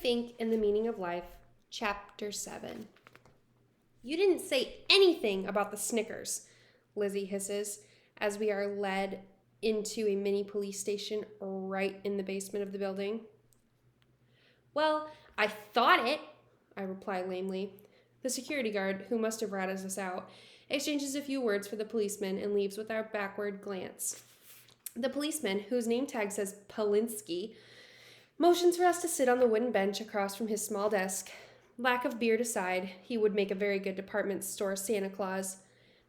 Fink and the Meaning of Life, Chapter 7. You didn't say anything about the Snickers, Lizzie hisses, as we are led into a mini police station right in the basement of the building. Well, I thought it, I reply lamely. The security guard, who must have ratted us out, exchanges a few words for the policeman and leaves with our backward glance. The policeman, whose name tag says Polinsky, motions for us to sit on the wooden bench across from his small desk. Lack of beard aside, he would make a very good department store Santa Claus.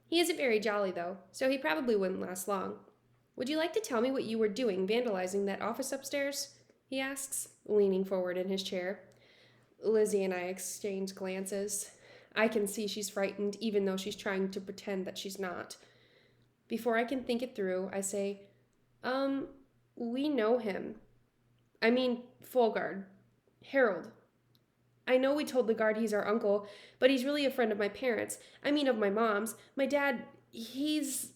He isn't very jolly, though, so he probably wouldn't last long. Would you like to tell me what you were doing vandalizing that office upstairs? He asks, leaning forward in his chair. Lizzie and I exchange glances. I can see she's frightened, even though she's trying to pretend that she's not. Before I can think it through, I say, we know him. I mean, Folgard. Harold. I know we told the guard he's our uncle, but he's really a friend of my parents. I mean, of my mom's. My dad, he's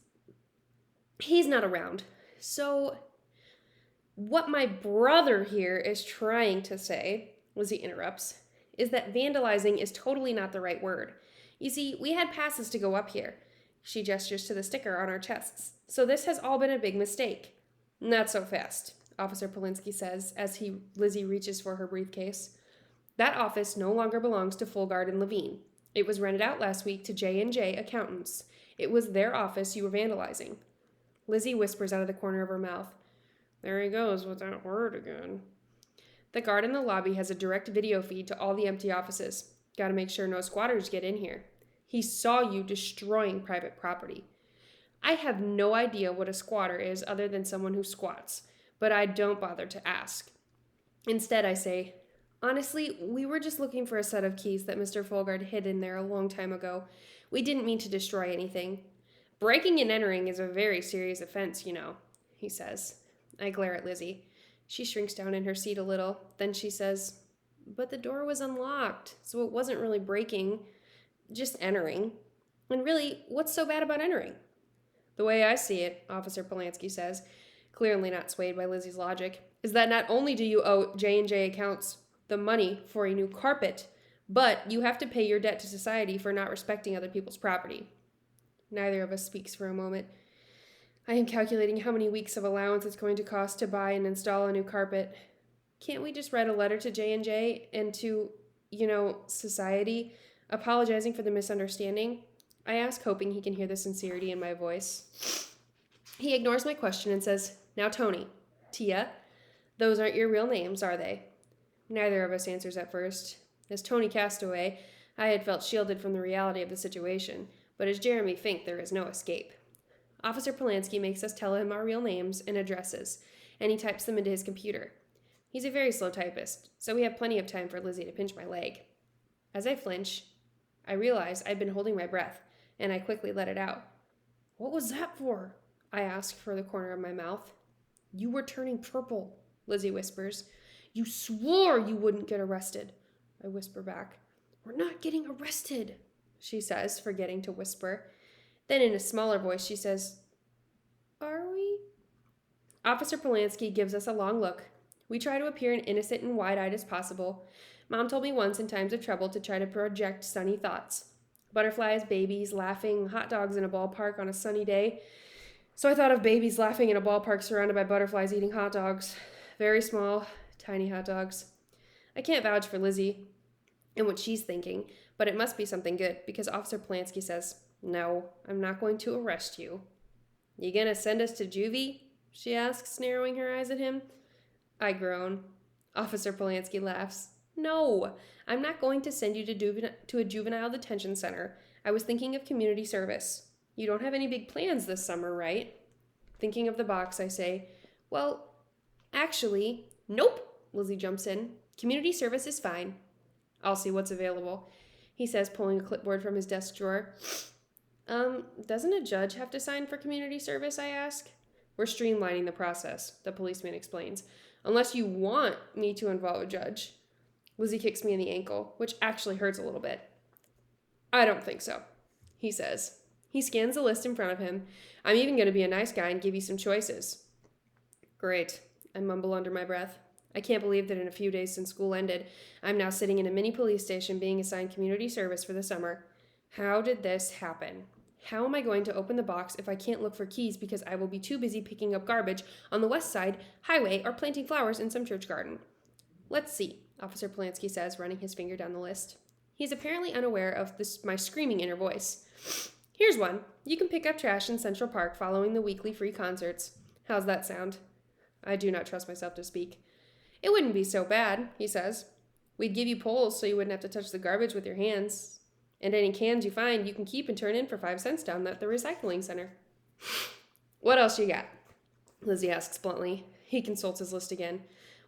not around. So, what my brother here is trying to say, Lizzie interrupts, is that vandalizing is totally not the right word. You see, we had passes to go up here. She gestures to the sticker on our chests. So this has all been a big mistake. Not so fast, Officer Polinsky says as Lizzie reaches for her briefcase. That office no longer belongs to Folgard and Levine. It was rented out last week to J&J Accountants. It was their office you were vandalizing. Lizzie whispers out of the corner of her mouth. There he goes with that word again. The guard in the lobby has a direct video feed to all the empty offices. Gotta make sure no squatters get in here. He saw you destroying private property. I have no idea what a squatter is other than someone who squats, but I don't bother to ask. Instead, I say, honestly, we were just looking for a set of keys that Mr. Folgard hid in there a long time ago. We didn't mean to destroy anything. Breaking and entering is a very serious offense, you know, he says. I glare at Lizzie. She shrinks down in her seat a little. Then she says, but the door was unlocked, so it wasn't really breaking, just entering. And really, what's so bad about entering? The way I see it, Officer Polinsky says, clearly not swayed by Lizzie's logic, is that not only do you owe J&J Accounts the money for a new carpet, but you have to pay your debt to society for not respecting other people's property. Neither of us speaks for a moment. I am calculating how many weeks of allowance it's going to cost to buy and install a new carpet. Can't we just write a letter to J&J and to, society, apologizing for the misunderstanding? I ask, hoping he can hear the sincerity in my voice. He ignores my question and says, now Tony, Tia, those aren't your real names, are they? Neither of us answers at first. As Tony Castaway, I had felt shielded from the reality of the situation, but as Jeremy Fink, there is no escape. Officer Polinsky makes us tell him our real names and addresses, and he types them into his computer. He's a very slow typist, so we have plenty of time for Lizzie to pinch my leg. As I flinch, I realize I've been holding my breath, and I quickly let it out. What was that for? I ask for the corner of my mouth. You were turning purple, Lizzie whispers. You swore you wouldn't get arrested, I whisper back. We're not getting arrested, she says, forgetting to whisper. Then in a smaller voice, she says, are we? Officer Polinsky gives us a long look. We try to appear as innocent and wide-eyed as possible. Mom told me once in times of trouble to try to project sunny thoughts. Butterflies, babies, laughing, hot dogs in a ballpark on a sunny day. So I thought of babies laughing in a ballpark surrounded by butterflies eating hot dogs. Very small, tiny hot dogs. I can't vouch for Lizzie and what she's thinking, but it must be something good because Officer Polinsky says, no, I'm not going to arrest you. You gonna send us to juvie? She asks, narrowing her eyes at him. I groan. Officer Polinsky laughs. No, I'm not going to send you to a juvenile detention center. I was thinking of community service. You don't have any big plans this summer, right? Thinking of the box, I say, well, actually, nope, Lizzie jumps in. Community service is fine. I'll see what's available, he says, pulling a clipboard from his desk drawer. Doesn't a judge have to sign for community service, I ask? We're streamlining the process, the policeman explains. Unless you want me to involve a judge. Lizzie kicks me in the ankle, which actually hurts a little bit. I don't think so, he says. He scans the list in front of him. I'm even going to be a nice guy and give you some choices. Great, I mumble under my breath. I can't believe that in a few days since school ended, I'm now sitting in a mini police station being assigned community service for the summer. How did this happen? How am I going to open the box if I can't look for keys because I will be too busy picking up garbage on the west side highway or planting flowers in some church garden? Let's see, Officer Polanski says, running his finger down the list. He's apparently unaware of my screaming inner voice. Here's one. You can pick up trash in Central Park following the weekly free concerts. How's that sound? I do not trust myself to speak. It wouldn't be so bad, he says. We'd give you poles so you wouldn't have to touch the garbage with your hands. And any cans you find, you can keep and turn in for 5 cents down at the recycling center. What else you got? Lizzie asks bluntly. He consults his list again.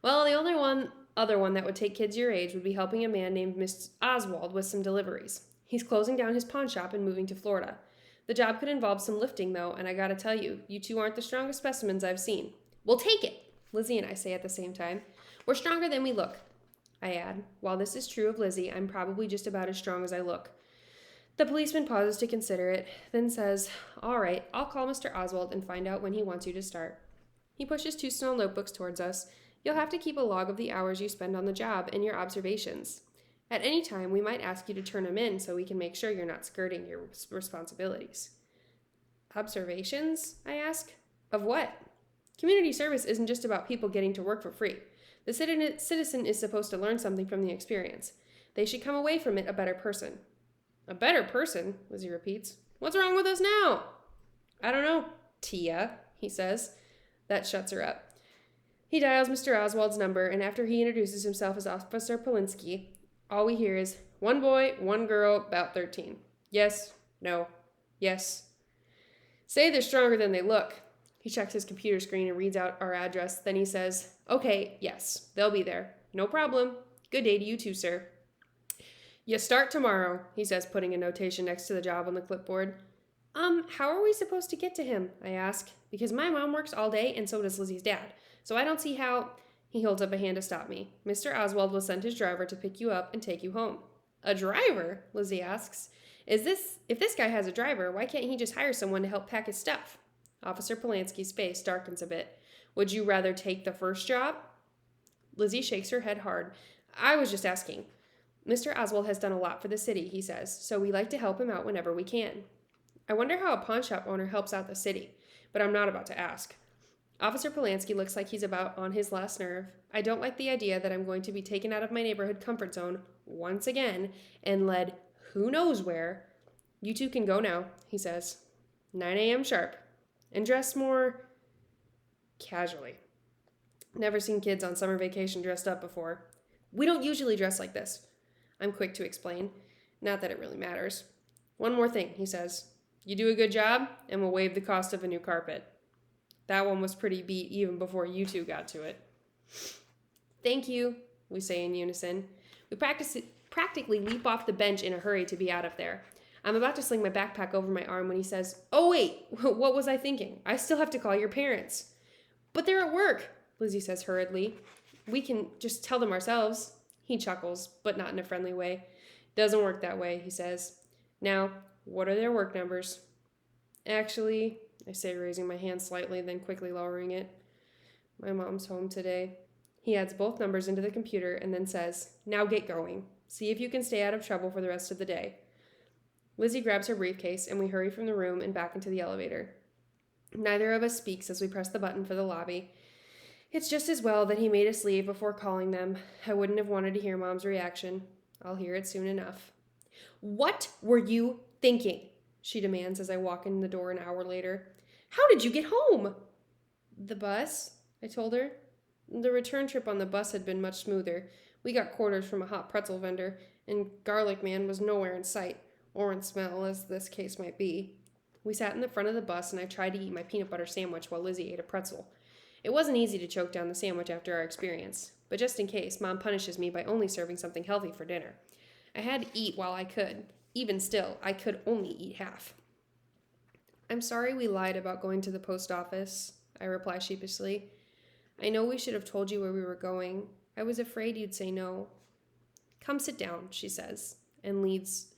Well, the only other one that would take kids your age would be helping a man named Mr. Oswald with some deliveries. He's closing down his pawn shop and moving to Florida. The job could involve some lifting, though, and I gotta tell you, you two aren't the strongest specimens I've seen. We'll take it, Lizzie and I say at the same time. We're stronger than we look. I add, while this is true of Lizzie, I'm probably just about as strong as I look. The policeman pauses to consider it, then says, all right, I'll call Mr. Oswald and find out when he wants you to start. He pushes 2 small notebooks towards us. You'll have to keep a log of the hours you spend on the job and your observations. At any time, we might ask you to turn them in so we can make sure you're not skirting your responsibilities. Observations? I ask. Of what? Community service isn't just about people getting to work for free. The citizen is supposed to learn something from the experience. They should come away from it a better person. A better person, Lizzie repeats. What's wrong with us now? I don't know, Tia, he says. That shuts her up. He dials Mr. Oswald's number, and after he introduces himself as Officer Polanski, all we hear is, 1 boy, 1 girl, about 13. Yes, no, yes. Say they're stronger than they look. He checks his computer screen and reads out our address. Then he says, okay, yes, they'll be there. No problem. Good day to you too, sir. You start tomorrow, he says, putting a notation next to the job on the clipboard. How are we supposed to get to him? I ask, because my mom works all day and so does Lizzie's dad. So I don't see how... He holds up a hand to stop me. Mr. Oswald will send his driver to pick you up and take you home. A driver? Lizzie asks. If this guy has a driver, why can't he just hire someone to help pack his stuff? Officer Polanski's face darkens a bit. Would you rather take the first job? Lizzie shakes her head hard. I was just asking. Mr. Oswald has done a lot for the city, he says, so we like to help him out whenever we can. I wonder how a pawn shop owner helps out the city, but I'm not about to ask. Officer Polanski looks like he's about on his last nerve. I don't like the idea that I'm going to be taken out of my neighborhood comfort zone once again and led who knows where. You two can go now, he says. 9 a.m. sharp. And dress more casually. Never seen kids on summer vacation dressed up before. We don't usually dress like this. I'm quick to explain. Not that it really matters. 1 more thing, he says. You do a good job, and we'll waive the cost of a new carpet. That one was pretty beat even before you two got to it. Thank you, we say in unison. We practically leap off the bench in a hurry to be out of there. I'm about to sling my backpack over my arm when he says, oh wait, what was I thinking? I still have to call your parents. But they're at work, Lizzie says hurriedly. We can just tell them ourselves. He chuckles, but not in a friendly way. Doesn't work that way, he says. Now, what are their work numbers? Actually, I say, raising my hand slightly, then quickly lowering it. My mom's home today. He adds both numbers into the computer and then says, now get going. See if you can stay out of trouble for the rest of the day. Lizzie grabs her briefcase and we hurry from the room and back into the elevator. Neither of us speaks as we press the button for the lobby. It's just as well that he made us leave before calling them. I wouldn't have wanted to hear Mom's reaction. I'll hear it soon enough. What were you thinking? She demands as I walk in the door an hour later. How did you get home? The bus, I told her. The return trip on the bus had been much smoother. We got quarters from a hot pretzel vendor, and Garlic Man was nowhere in sight, or in smell, as this case might be. We sat in the front of the bus, and I tried to eat my peanut butter sandwich while Lizzie ate a pretzel. It wasn't easy to choke down the sandwich after our experience, but just in case, Mom punishes me by only serving something healthy for dinner. I had to eat while I could. Even still, I could only eat half. I'm sorry we lied about going to the post office, I reply sheepishly. I know we should have told you where we were going. I was afraid you'd say no. Come sit down, she says, and leads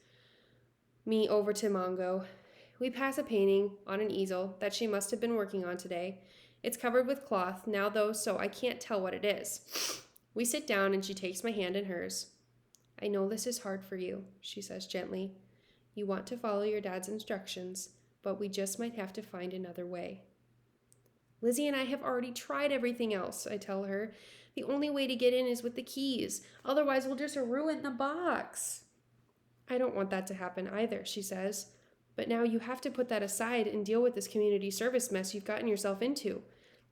me over to Mongo. We pass a painting on an easel that she must have been working on today. It's covered with cloth now, though, so I can't tell what it is. We sit down and she takes my hand in hers. I know this is hard for you, she says gently. You want to follow your dad's instructions, but we just might have to find another way. Lizzie and I have already tried everything else, I tell her. The only way to get in is with the keys. Otherwise, we'll just ruin the box. I don't want that to happen either, she says. But now you have to put that aside and deal with this community service mess you've gotten yourself into.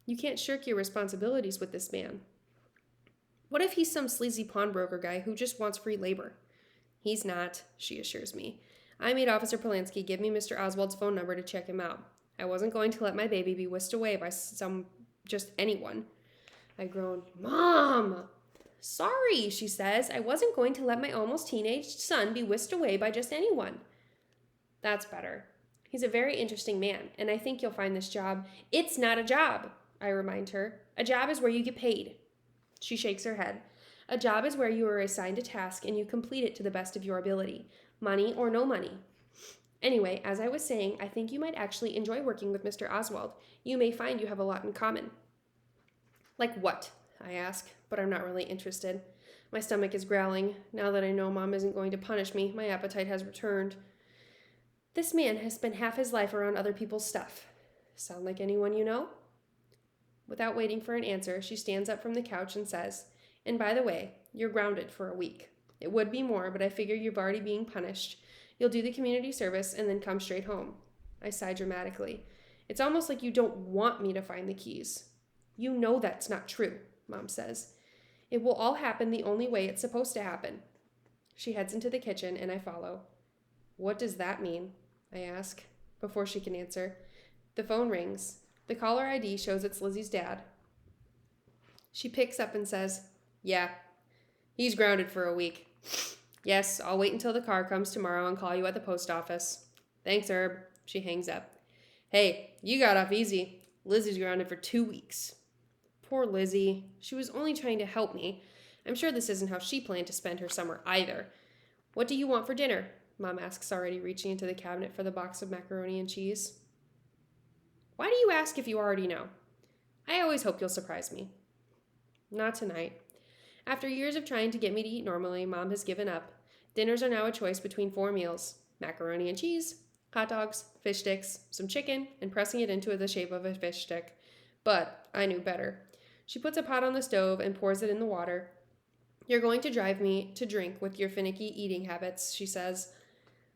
You can't shirk your responsibilities with this man. What if he's some sleazy pawnbroker guy who just wants free labor? He's not, she assures me. I made Officer Polanski give me Mr. Oswald's phone number to check him out. I wasn't going to let my baby be whisked away by just anyone. I groan, Mom! Sorry, she says. I wasn't going to let my almost teenaged son be whisked away by just anyone. That's better. He's a very interesting man, and I think you'll find this job. It's not a job, I remind her. A job is where you get paid. She shakes her head. A job is where you are assigned a task and you complete it to the best of your ability. Money or no money. Anyway, as I was saying, I think you might actually enjoy working with Mr. Oswald. You may find you have a lot in common. Like what? I ask, but I'm not really interested. My stomach is growling. Now that I know Mom isn't going to punish me, my appetite has returned. This man has spent half his life around other people's stuff. Sound like anyone you know? Without waiting for an answer, she stands up from the couch and says, And by the way, you're grounded for a week. It would be more, but I figure you've already being punished. You'll do the community service and then come straight home. I sigh dramatically. It's almost like you don't want me to find the keys. You know that's not true, Mom says. It will all happen the only way it's supposed to happen. She heads into the kitchen and I follow. What does that mean? I ask, before she can answer. The phone rings. The caller ID shows it's Lizzie's dad. She picks up and says, Yeah, he's grounded for a week. Yes, I'll wait until the car comes tomorrow and call you at the post office. Thanks, Herb. She hangs up. Hey, you got off easy. Lizzie's grounded for 2 weeks. Poor Lizzie. She was only trying to help me. I'm sure this isn't how she planned to spend her summer either. What do you want for dinner? Mom asks, already reaching into the cabinet for the box of macaroni and cheese. Why do you ask if you already know? I always hope you'll surprise me. Not tonight. After years of trying to get me to eat normally, Mom has given up. Dinners are now a choice between 4 meals: macaroni and cheese, hot dogs, fish sticks, some chicken, and pressing it into the shape of a fish stick. But I knew better. She puts a pot on the stove and pours it in the water. You're going to drive me to drink with your finicky eating habits, she says.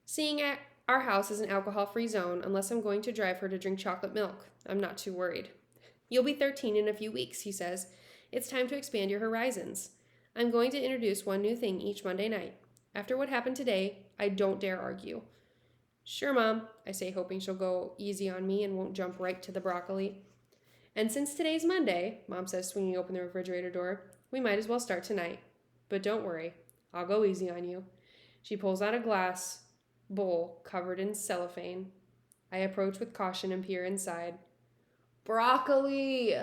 Seeing our house is an alcohol-free zone, unless I'm going to drive her to drink chocolate milk, I'm not too worried. You'll be 13 in a few weeks, he says. It's time to expand your horizons. I'm going to introduce one new thing each Monday night. After what happened today, I don't dare argue. Sure, Mom, I say, hoping she'll go easy on me and won't jump right to the broccoli. And since today's Monday, Mom says, swinging open the refrigerator door, we might as well start tonight. But don't worry, I'll go easy on you. She pulls out a glass bowl covered in cellophane. I approach with caution and peer inside. Broccoli!